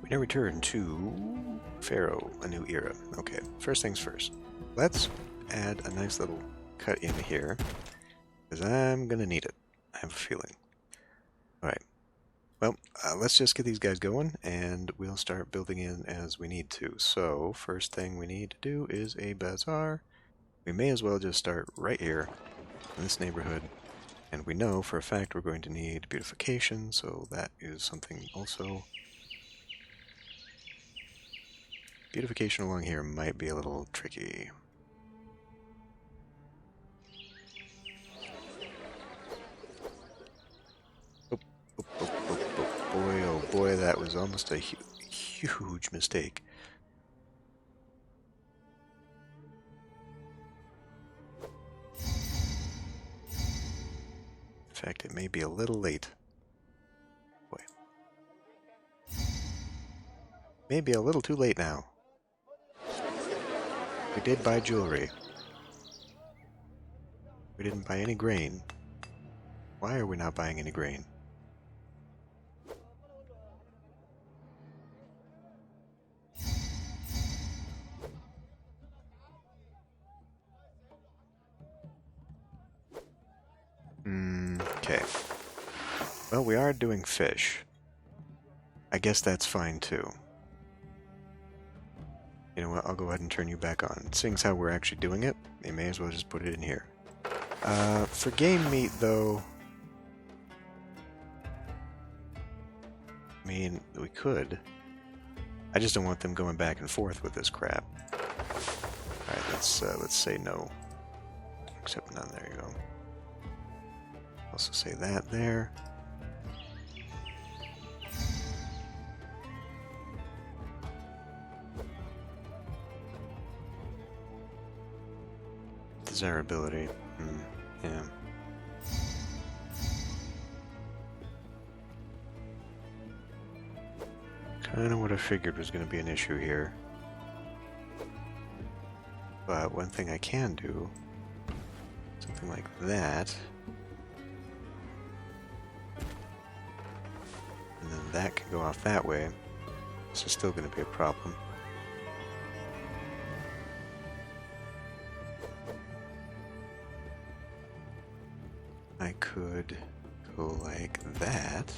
We now return to Pharaoh, a new era. Okay, first things first. Let's add a nice little cut in here, because I'm gonna need it. I have a feeling. Alright, well, let's just get these guys going, and we'll start building in as we need to. So, first thing we need to do is a bazaar. We may as well just start right here, in this neighborhood. And we know for a fact we're going to need beautification, so that is something also. Beautification along here might be a little tricky. Oh, oh, oh, oh boy, that was almost a huge mistake. In fact, it may be a little late. Boy. Maybe a little too late now. We did buy jewelry. We didn't buy any grain. Why are we not buying any grain? Okay. Well, we are doing fish. I guess that's fine too. You know what, I'll go ahead and turn you back on. Seeing as how we're actually doing it, we may as well just put it in here. For game meat, though, I mean, we could. I just don't want them going back and forth with this crap. Alright, let's say no. Except none, there you go. Also say that there. Desirability. Yeah. Kind of what I figured was going to be an issue here. But one thing I can do, something like that. And then that can go off that way. This is still going to be a problem. I could go like that.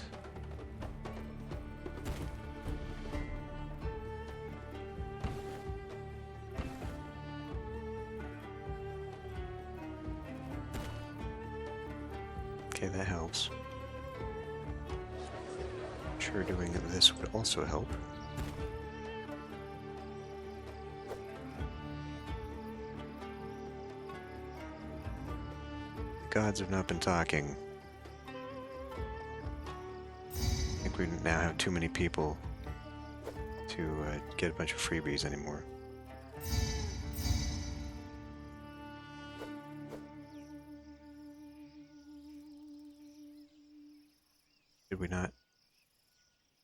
Okay, that helps. I'm sure doing this would also help. Gods have not been talking. I think we now have too many people to get a bunch of freebies anymore. Did we not?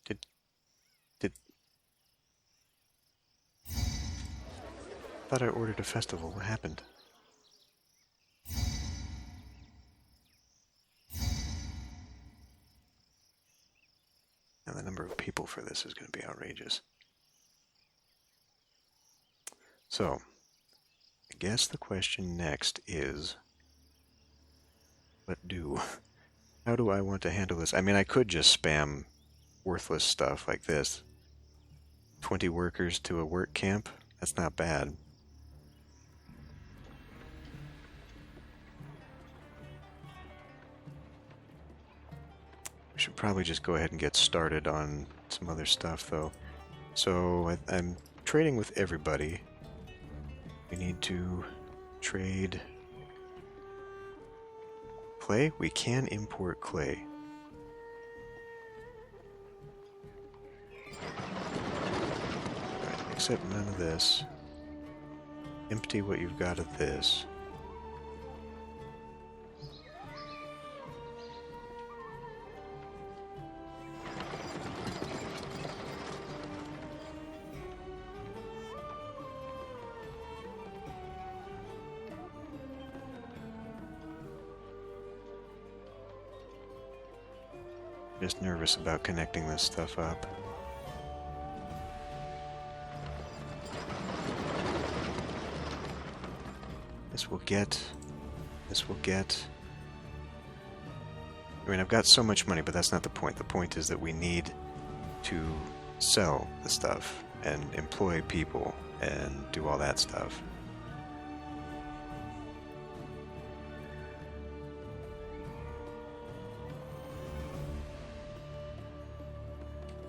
Did... I thought I ordered a festival. What happened? Now the number of people for this is going to be outrageous. So, I guess the question next is, what do? How do I want to handle this? I mean, I could just spam worthless stuff like this. 20 workers to a work camp? That's not bad. We should probably just go ahead and get started on some other stuff, though. So, I'm trading with everybody. We need to trade clay. We can import clay. Right, except none of this. Empty what you've got of this. Just nervous about connecting this stuff up. This will get... This will get... I mean, I've got so much money, but that's not the point. The point is that we need to sell the stuff and employ people and do all that stuff.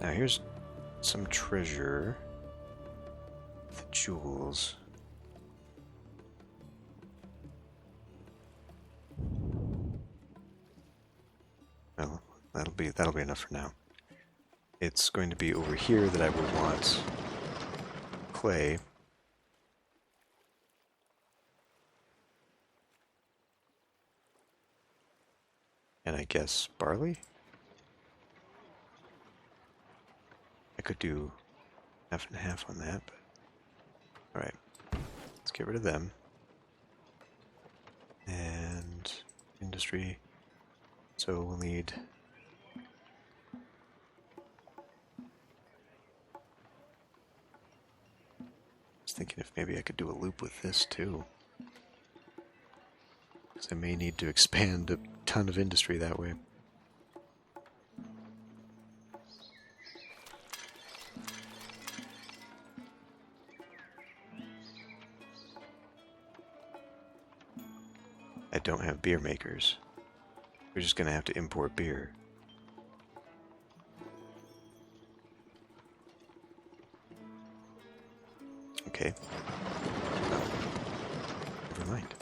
Now here's some treasure. The jewels. Well, that'll be enough for now. It's going to be over here that I would want clay. And I guess barley? I could do half and half on that, but... Alright, let's get rid of them. And industry. So we'll need... I was thinking if maybe I could do a loop with this too. Because I may need to expand a ton of industry that way. I don't have beer makers. We're just gonna have to import beer. Okay. Oh. Never mind.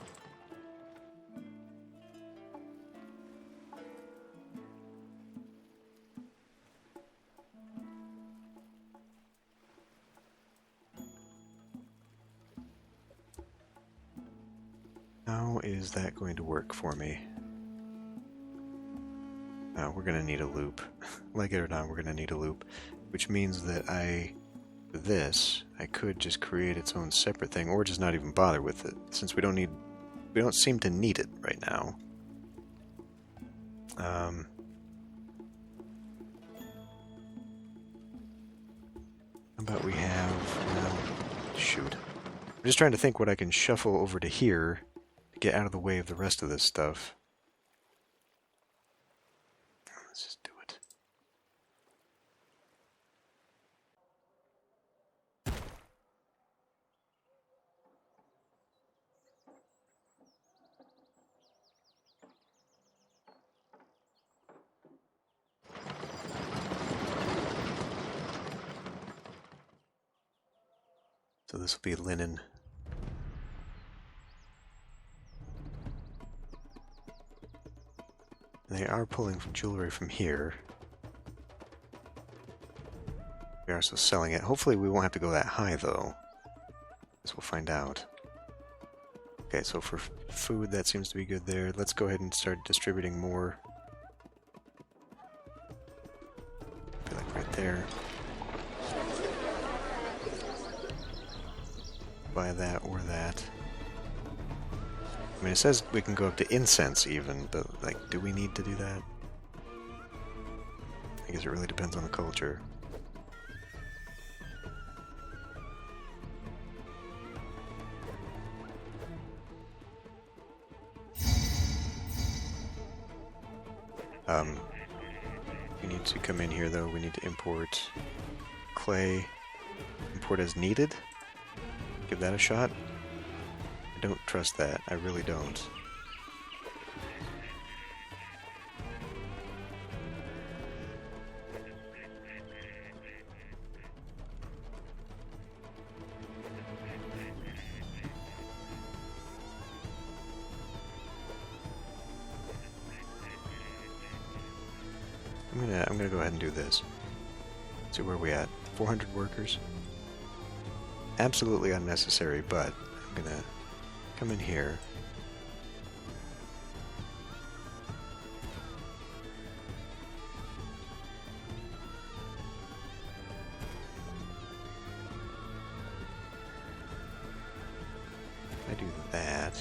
How is that going to work for me? We're going to need a loop. Like it or not, we're going to need a loop. Which means that for this, I could just create its own separate thing, or just not even bother with it, since we don't seem to need it right now. How about we have, well, shoot. I'm just trying to think what I can shuffle over to here to get out of the way of the rest of this stuff. Let's just do it. So this will be linen. They are pulling jewelry from here. We are still selling it. Hopefully we won't have to go that high, though. Guess we'll find out. Okay, so for food, that seems to be good there. Let's go ahead and start distributing more. I feel like right there. Buy that or that. I mean, it says we can go up to incense even, but, like, do we need to do that? I guess it really depends on the culture. We need to come in here, though. We need to import clay. Import as needed? Give that a shot? I don't trust that. I really don't. I'm gonna go ahead and do this. See where we at? 400 workers? Absolutely unnecessary, but I'm gonna come in here. I do that.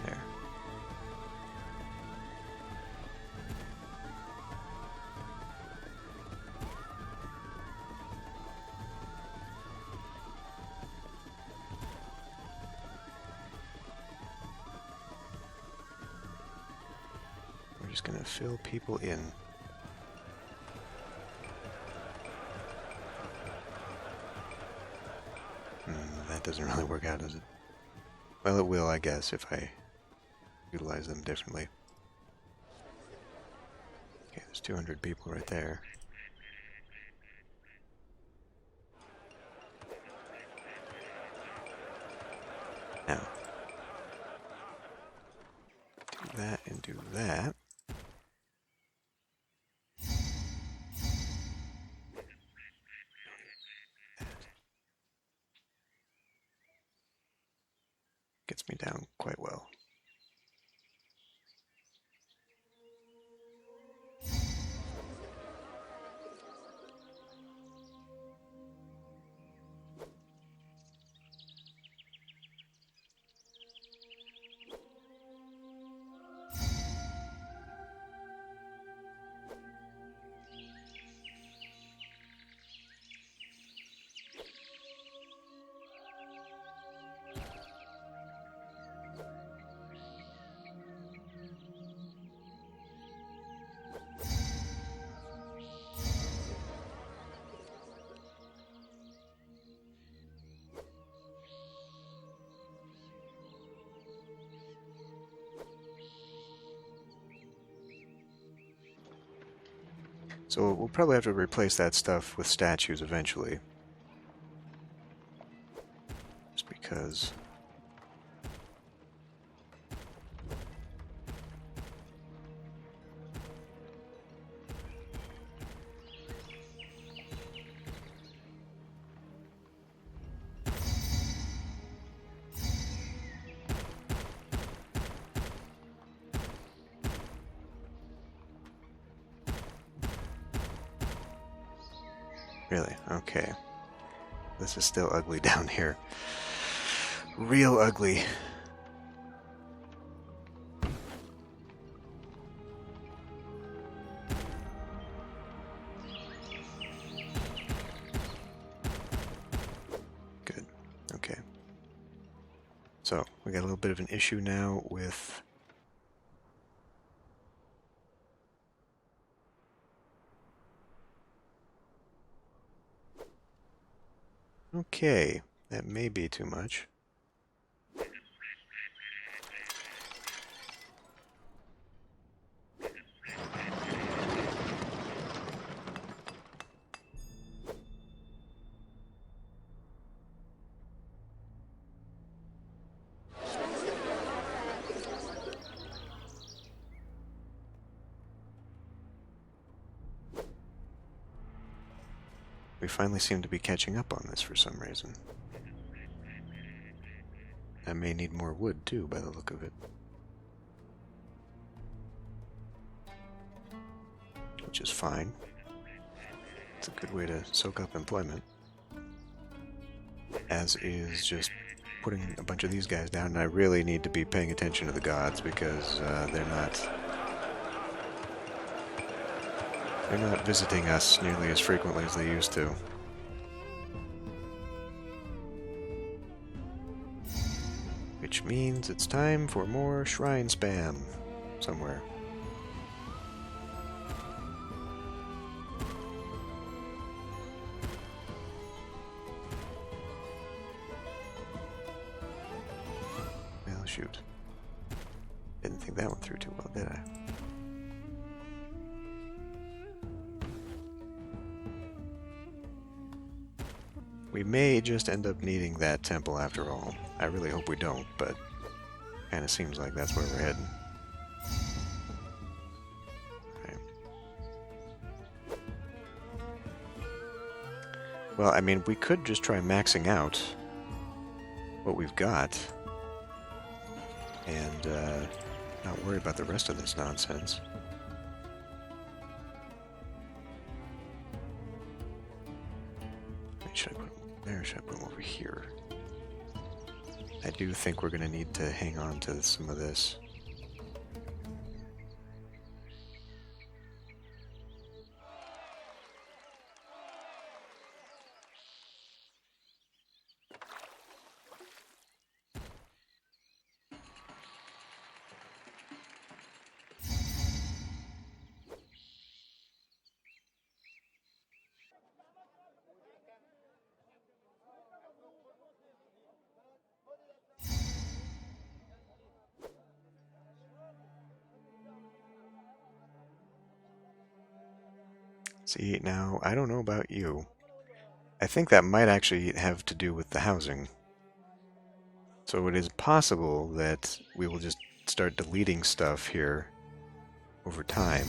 There. just gonna fill people in. That doesn't really work out, does it? Well, it will, I guess, if I utilize them differently. Okay, there's 200 people right there. Now, do that and do that. Gets me down quite well. So we'll probably have to replace that stuff with statues eventually. Just because... Really? Okay. This is still ugly down here. Real ugly. Good. Okay. So, we got a little bit of an issue now with... Okay, that may be too much. We finally seem to be catching up on this for some reason. I may need more wood too, by the look of it. Which is fine. It's a good way to soak up employment. As is just putting a bunch of these guys down, and I really need to be paying attention to the gods because they're not visiting us nearly as frequently as they used to. Which means it's time for more shrine spam somewhere. Well, shoot. Didn't think that went through too well, did I? We may just end up needing that temple after all. I really hope we don't, but kind of seems like that's where we're heading. Okay. Well, I mean, we could just try maxing out what we've got and not worry about the rest of this nonsense. Should I put them there? Should I put them over here? I do think we're going to need to hang on to some of this. See, now, I don't know about you. I think that might actually have to do with the housing. So it is possible that we will just start deleting stuff here over time.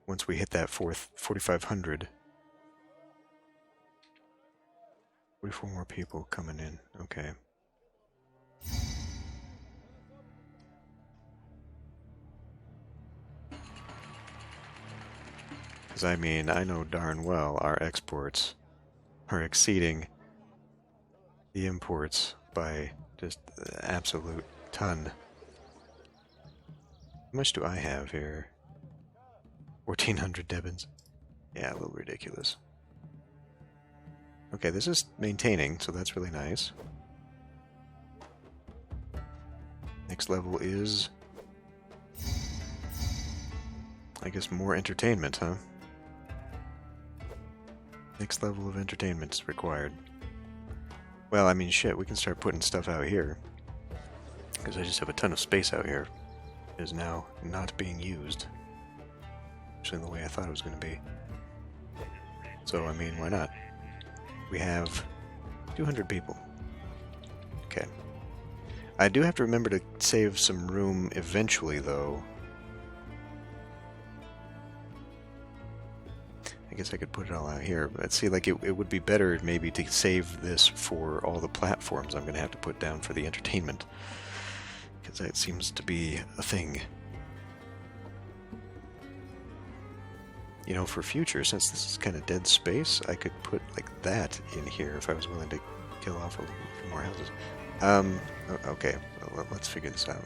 Once we hit that 4,500. 44 more people coming in. Okay. Because I mean, I know darn well our exports are exceeding the imports by just an absolute ton. How much do I have here? 1,400 Debins. Yeah, a little ridiculous. Okay, this is maintaining, so that's really nice. Next level is, I guess, more entertainment, huh? Next level of entertainment is required. Well, I mean, shit, we can start putting stuff out here. Because I just have a ton of space out here. It is now not being used. Actually, the way I thought it was going to be. So, I mean, why not? We have 200 people. Okay. I do have to remember to save some room eventually, though. I guess I could put it all out here, but see, like, it would be better maybe to save this for all the platforms I'm going to have to put down for the entertainment. Because that seems to be a thing. You know, for future, since this is kind of dead space, I could put, like, that in here if I was willing to kill off a few more houses. Okay, well, let's figure this out.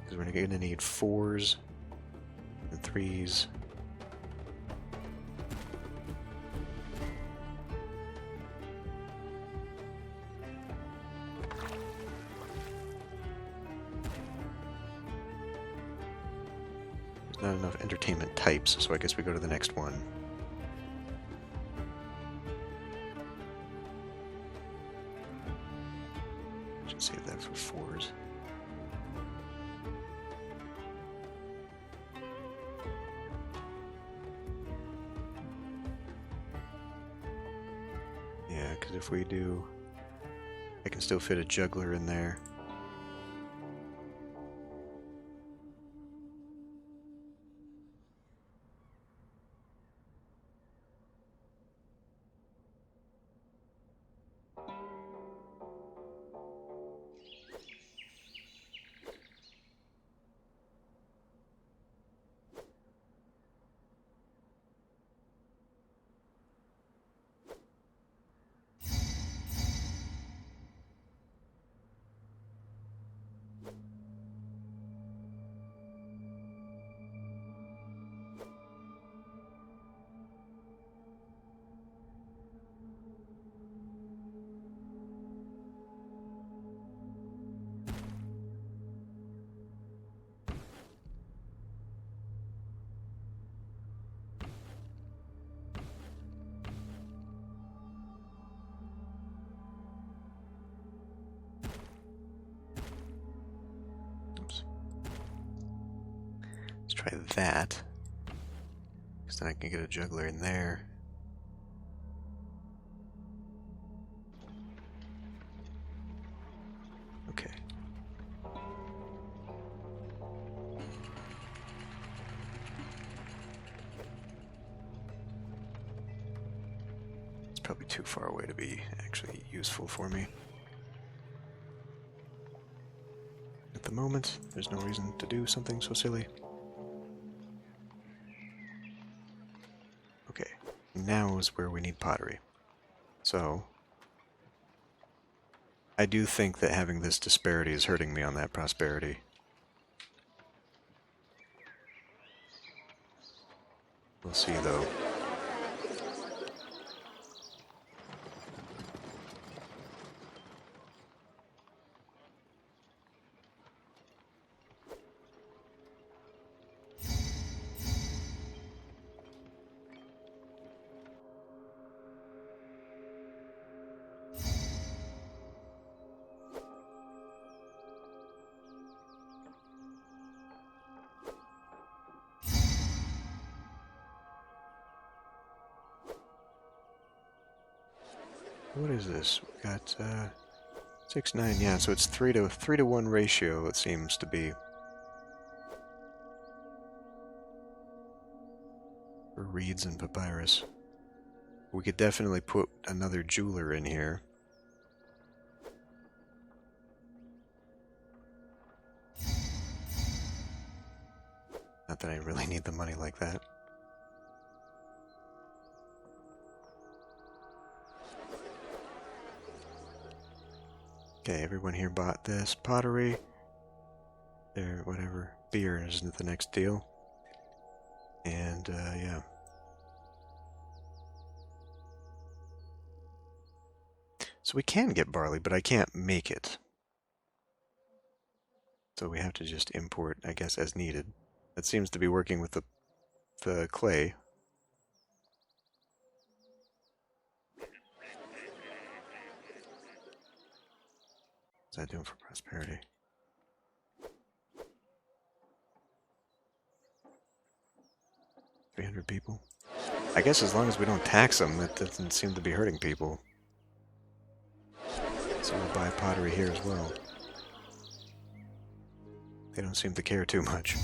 Because we're going to need 4s and 3s. Not enough entertainment types, so I guess we go to the next one. Should save that for 4s. Yeah, because if we do, I can still fit a juggler in there. Try that, because then I can get a juggler in there. Okay. It's probably too far away to be actually useful for me. At the moment, there's no reason to do something so silly. Okay, now is where we need pottery. So, I do think that having this disparity is hurting me on that prosperity. We'll see, though. What is this? We got 6, 9. Yeah, so it's 3 to 1 ratio. It seems to be for reeds and papyrus. We could definitely put another jeweler in here. Not that I really need the money like that. Okay, everyone here bought this. Pottery. There, whatever. Beer isn't the next deal. And, yeah. So we can get barley, but I can't make it. So we have to just import, I guess, as needed. That seems to be working with the clay. What's that doing for prosperity? $300 people? I guess as long as we don't tax them, it doesn't seem to be hurting people. So we'll buy pottery here as well. They don't seem to care too much.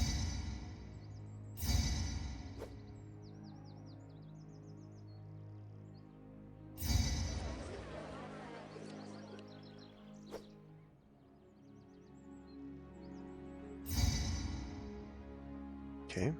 Okay.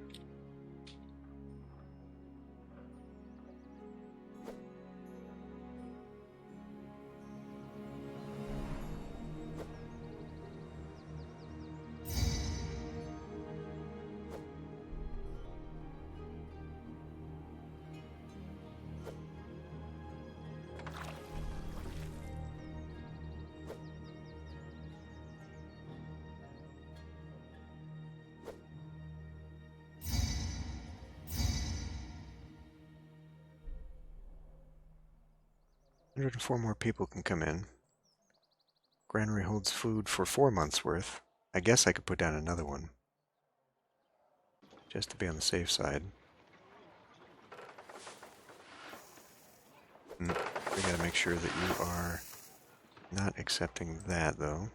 Hundred and four more people can come in. Granary holds food for 4 months' worth. I guess I could put down another one. Just to be on the safe side. We gotta make sure that you are not accepting that, though.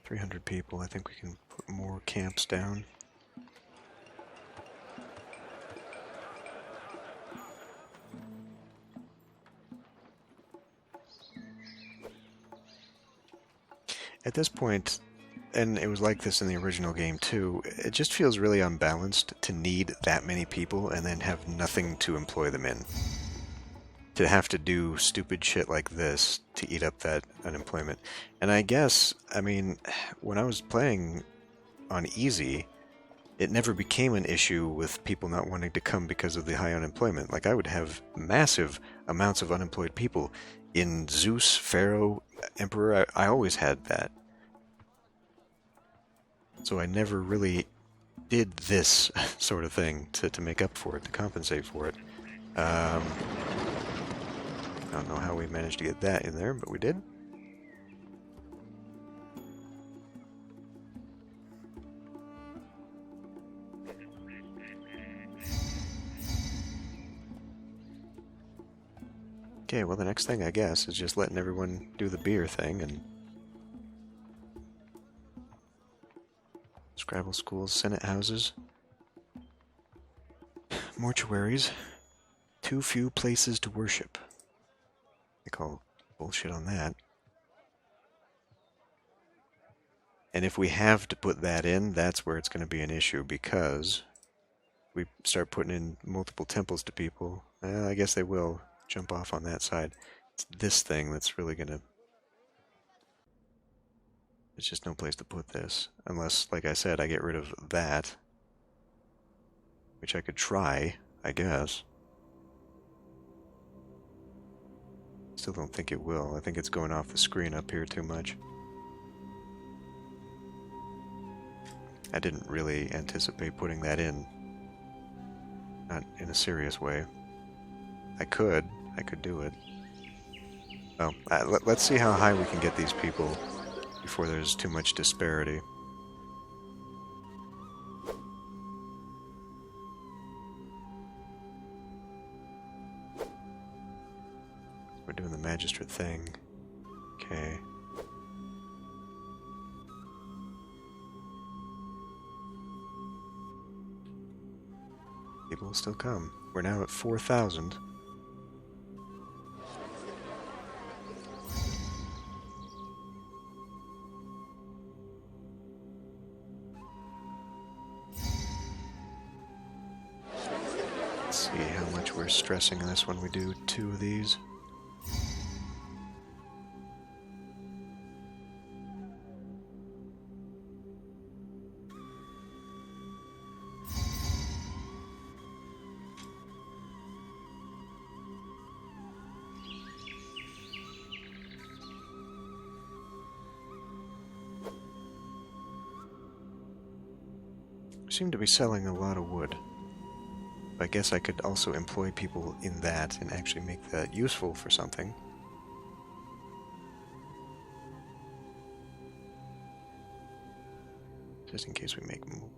$300 people. I think we can put more camps down. At this point, and it was like this in the original game too, it just feels really unbalanced to need that many people and then have nothing to employ them in. To have to do stupid shit like this to eat up that unemployment. And I guess, I mean, when I was playing on easy, it never became an issue with people not wanting to come because of the high unemployment. Like, I would have massive amounts of unemployed people. In Zeus, Pharaoh, Emperor, I always had that. So I never really did this sort of thing to make up for it, to compensate for it. I don't know how we managed to get that in there, but we did. Okay, well the next thing I guess is just letting everyone do the beer thing and Scrabble schools, Senate houses, mortuaries, too few places to worship. They call bullshit on that. And if we have to put that in, that's where it's going to be an issue, because we start putting in multiple temples to people. I guess they will jump off on that side. It's this thing that's really going to... There's just no place to put this. Unless, like I said, I get rid of that. Which I could try, I guess. Still don't think it will. I think it's going off the screen up here too much. I didn't really anticipate putting that in. Not in a serious way. I could do it. Well, let's see how high we can get these people before there's too much disparity. We're doing the magistrate thing. Okay. People will still come. We're now at 4,000. Let's see how much we're stressing this when we do 2 of these. Seem to be selling a lot of wood. I guess I could also employ people in that and actually make that useful for something. Just in case we make more.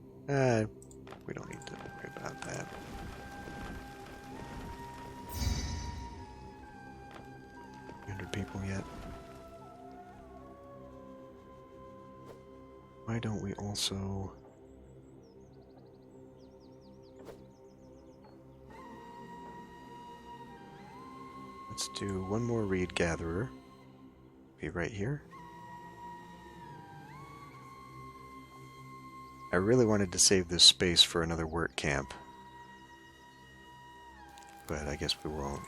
We don't need to worry about that. People yet? Why don't we also... Let's do one more reed gatherer. Be right here. I really wanted to save this space for another work camp, but I guess we won't.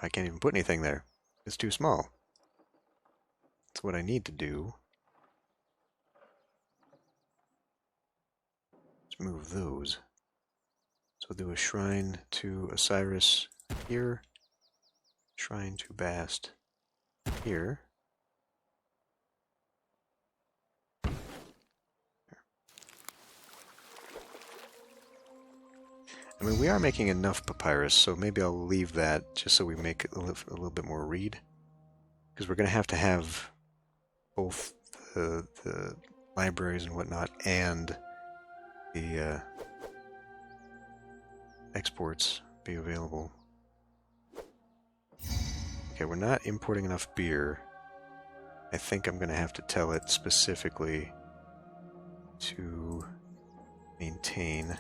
I can't even put anything there. It's too small. That's what I need to do. Let's move those. So we'll do a shrine to Osiris here. Shrine to Bast here. I mean, we are making enough papyrus, so maybe I'll leave that just so we make a little bit more reed. Because we're going to have both the libraries and whatnot and the exports be available. Okay, we're not importing enough beer. I think I'm going to have to tell it specifically to maintain...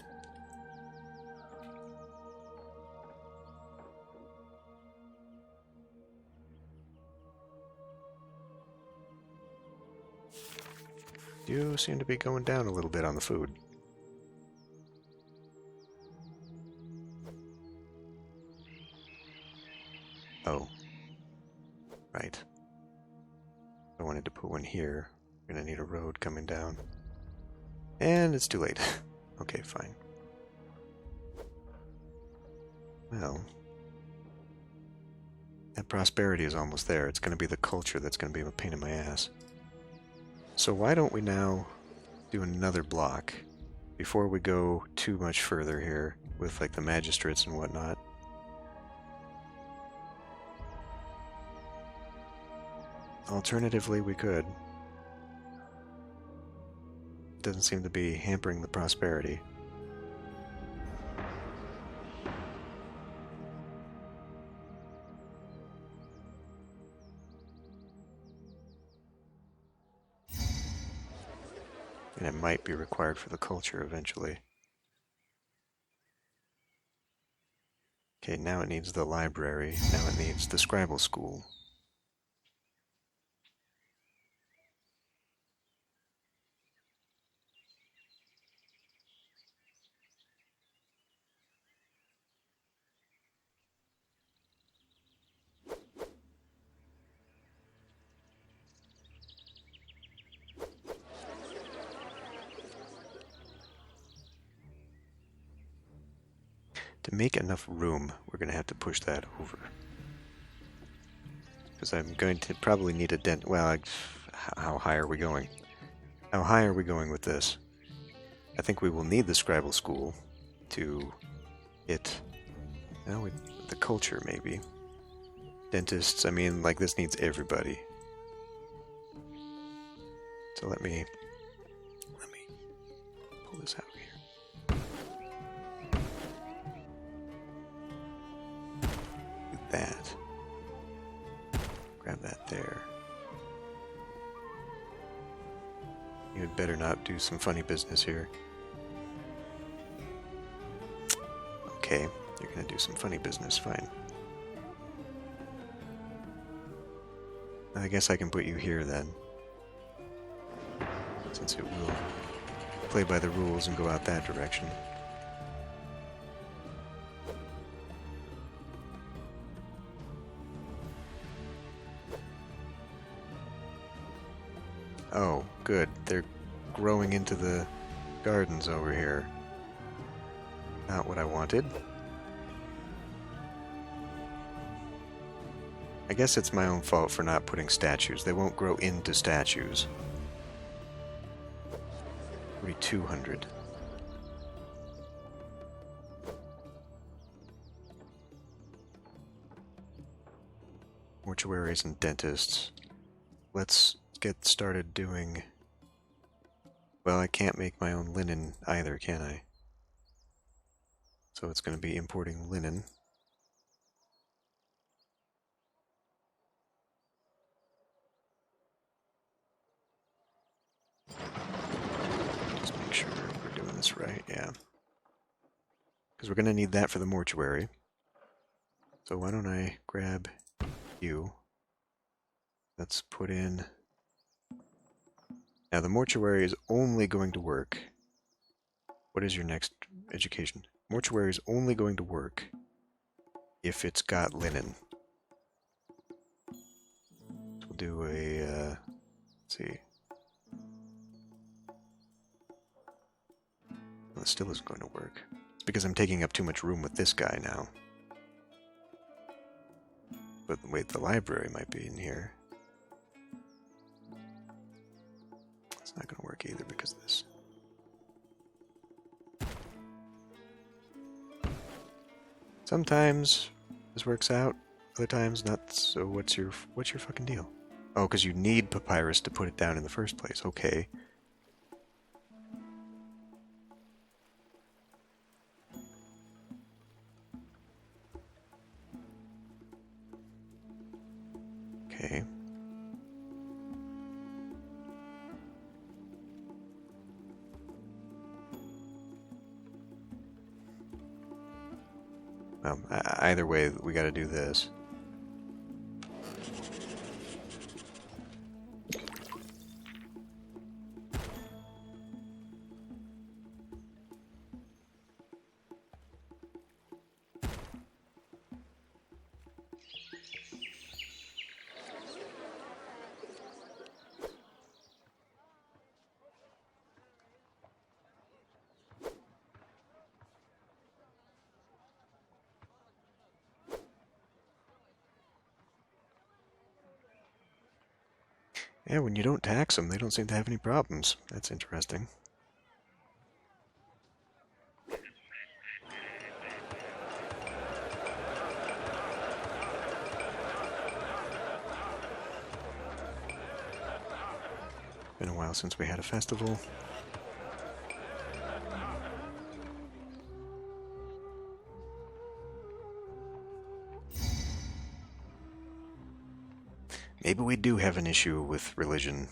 You seem to be going down a little bit on the food. Oh. Right. I wanted to put one here. We're gonna need a road coming down. And it's too late. Okay, fine. Well. That prosperity is almost there. It's gonna be the culture that's gonna be a pain in my ass. So why don't we now do another block before we go too much further here with like the magistrates and whatnot. Alternatively, we could. Doesn't seem to be hampering the prosperity. And it might be required for the culture eventually. Okay, now it needs the library. Now it needs the scribal school. To make enough room, we're going to have to push that over. Because I'm going to probably need a dent. Well, how high are we going? How high are we going with this? I think we will need the scribal school to hit... Well, the culture, maybe. Dentists, I mean, like, this needs everybody. So let me pull this out here. Do that. Grab that there. You had better not do some funny business here. Okay, you're gonna do some funny business, fine. I guess I can put you here then. Since it will play by the rules and go out that direction. Oh, good. They're growing into the gardens over here. Not what I wanted. I guess it's my own fault for not putting statues. They won't grow into statues. 4,200. Mortuaries and dentists. Let's get started doing... Well, I can't make my own linen either, can I? So it's going to be importing linen. Just make sure we're doing this right, yeah. Because we're going to need that for the mortuary. So why don't I grab you? Let's put in... Now the mortuary is only going to work... What is your next education? Mortuary is only going to work if it's got linen. So we'll do a... let's see... Well, it still isn't going to work. It's because I'm taking up too much room with this guy now. But wait, the library might be in here. It's not going to work either because of this. Sometimes this works out, other times not. So what's your fucking deal? Oh, because you need papyrus to put it down in the first place. Okay. Okay. Well, either way, we got to do this. Yeah, when you don't tax them, they don't seem to have any problems. That's interesting. Been a while since we had a festival. Maybe we do have an issue with religion.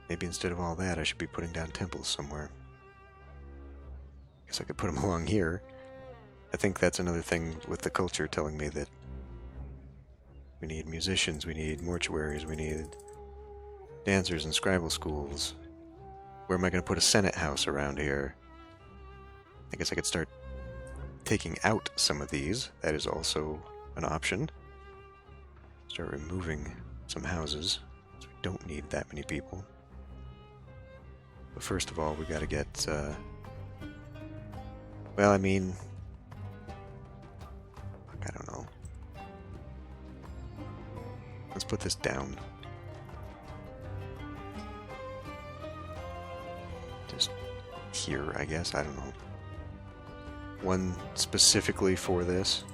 Maybe instead of all that, I should be putting down temples somewhere. Guess I could put them along here. I think that's another thing with the culture telling me that we need musicians, we need mortuaries, we need dancers and scribal schools. Where am I going to put a Senate house around here? I guess I could start taking out some of these. That is also an option. Start removing some houses, so we don't need that many people. But first of all, we gotta get, well, I mean, I don't know. Let's put this down. Just here, I guess, I don't know. One specifically for this.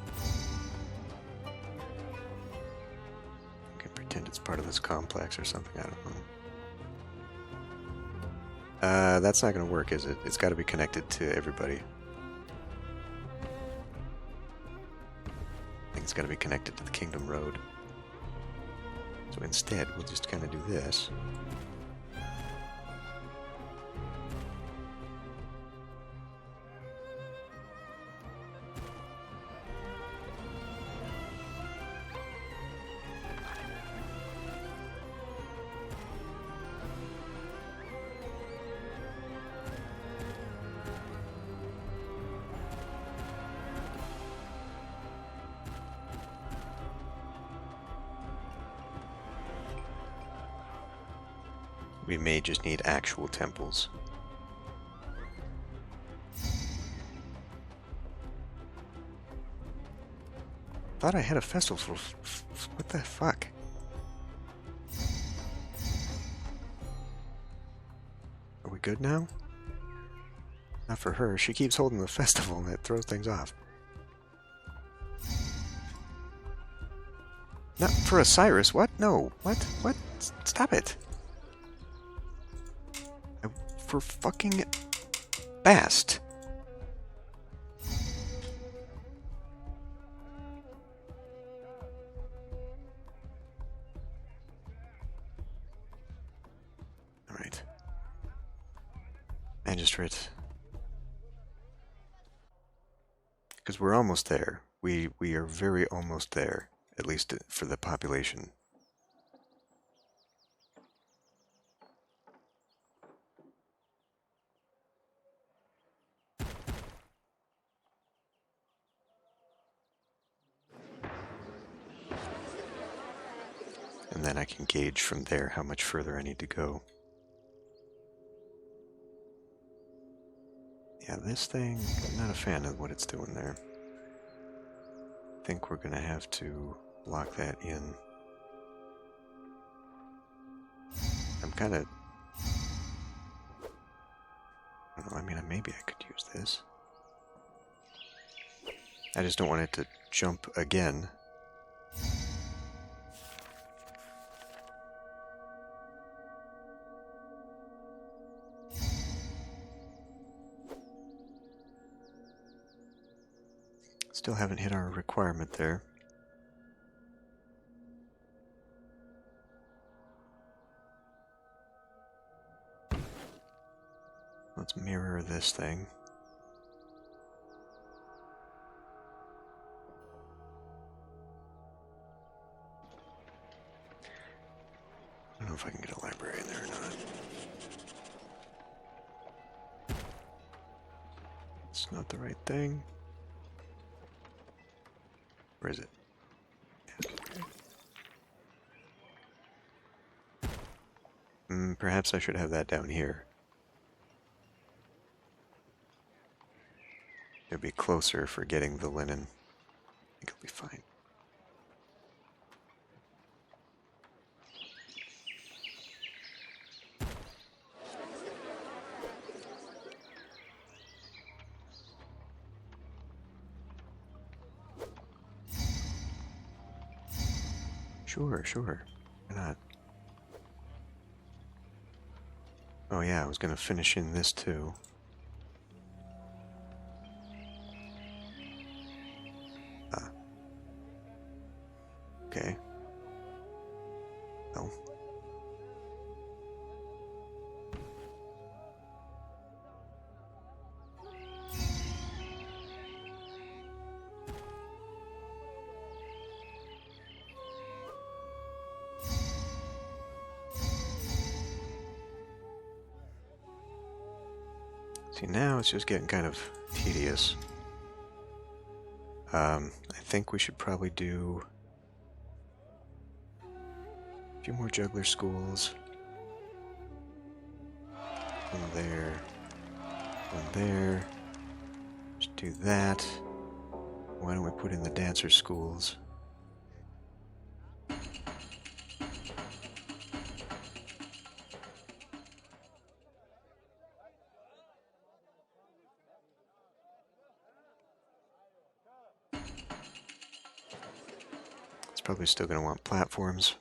Pretend it's part of this complex or something, I don't know. That's not going to work, is it? It's got to be connected to everybody. I think it's got to be connected to the Kingdom Road. So instead, we'll just kind of do this. We may just need actual temples. Thought I had a festival. What the fuck? Are we good now? Not for her. She keeps holding the festival and it throws things off. Not for Osiris. What? No. What? What? Stop it. For fucking Bast. Alright. Magistrate. Because we're almost there. We are very almost there. At least for the population. And then I can gauge from there how much further I need to go. Yeah, this thing, I'm not a fan of what it's doing there. I think we're going to have to lock that in. I'm kind of... I don't know, I mean, maybe I could use this. I just don't want it to jump again. Still haven't hit our requirement there. Let's mirror this thing. I don't know if I can get a library in there or not. It's not the right thing. Where is it? Yeah. Perhaps I should have that down here. It'd be closer for getting the linen. I think it'll be fine. Sure, sure. Why not? Oh yeah, I was gonna finish in this too. Ah. Okay. Oh. See, now it's just getting kind of tedious. I think we should probably do a few more juggler schools. One there. One there. Just do that. Why don't we put in the dancer schools? Probably still going to want platforms.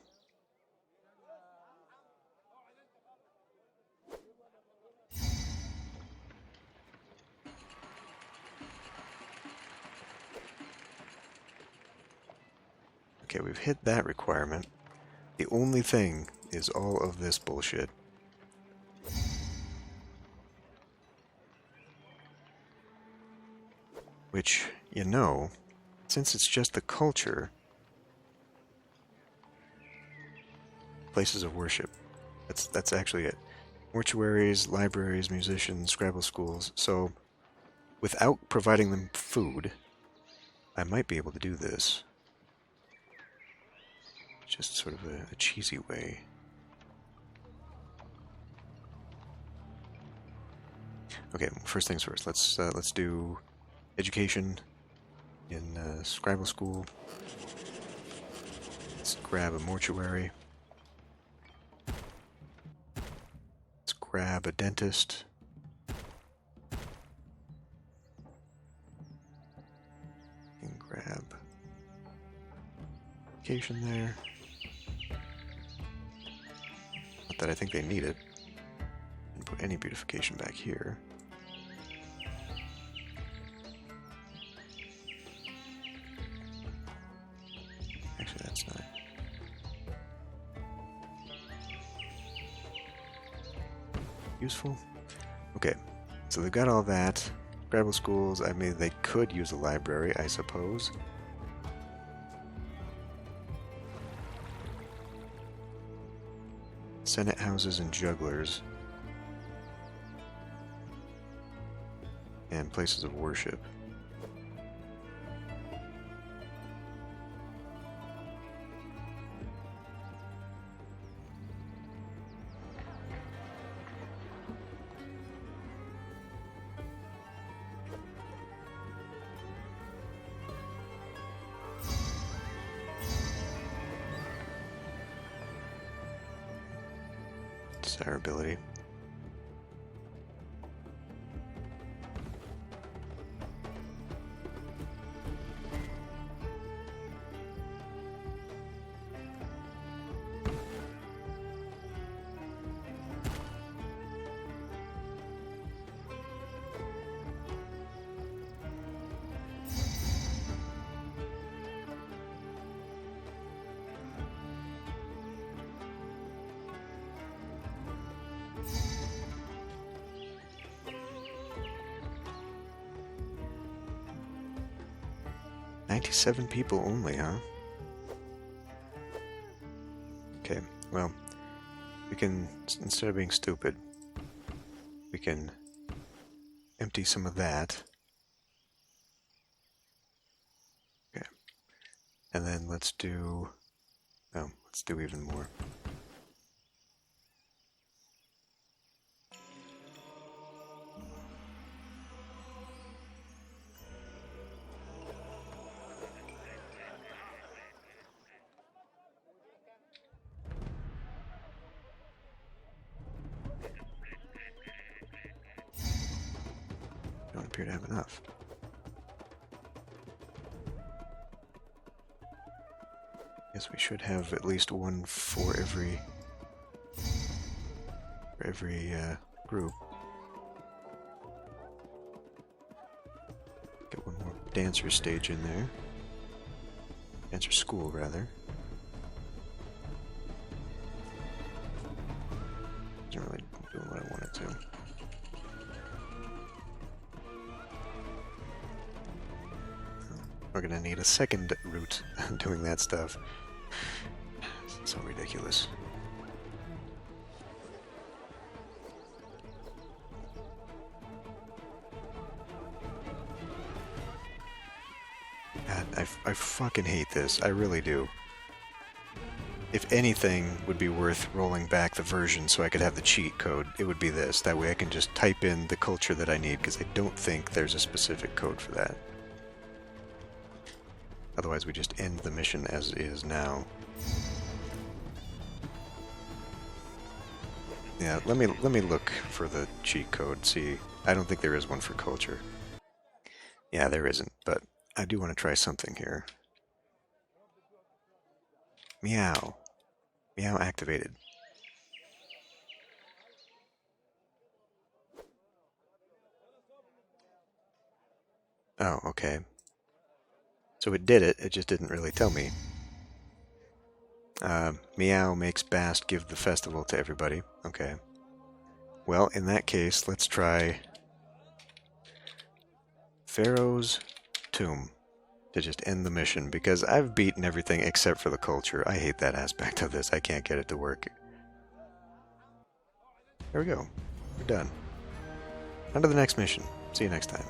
Okay, we've hit that requirement. The only thing is all of this bullshit. Which, you know, since it's just the culture, places of worship. That's actually it. Mortuaries, libraries, musicians, Scrabble schools. So, without providing them food, I might be able to do this. Just sort of a cheesy way. Okay, first things first. Let's do education in Scrabble school. Let's grab a mortuary. Let's grab a dentist. And grab education there. Not that I think they need it. And put any beautification back here. Actually, that's not useful. Okay, so they've got all that. Scrabble schools, I mean, they could use a library, I suppose. Senate houses and jugglers. And places of worship. Desirability. "97 people only, huh?" Okay, well, we can, instead of being stupid, we can empty some of that. Okay. And then let's do even more. Don't appear to have enough. Guess we should have at least one for every group. Get one more dancer stage in there. Dancer school, rather. Isn't really doing what I wanted to. We're gonna need a second route doing that stuff. It's so ridiculous. God, I fucking hate this. I really do. If anything would be worth rolling back the version so I could have the cheat code, it would be this. That way I can just type in the culture that I need, because I don't think there's a specific code for that. Otherwise we just end the mission as is now. Yeah, let me look for the cheat code, see. I don't think there is one for culture. Yeah, there isn't, but I do want to try something here. Meow. Meow activated. Oh, okay. So it did it just didn't really tell me. Meow makes Bast give the festival to everybody. Okay. Well, in that case, let's try Pharaoh's tomb to just end the mission, because I've beaten everything except for the culture. I hate that aspect of this. I can't get it to work. There we go. We're done. On to the next mission. See you next time.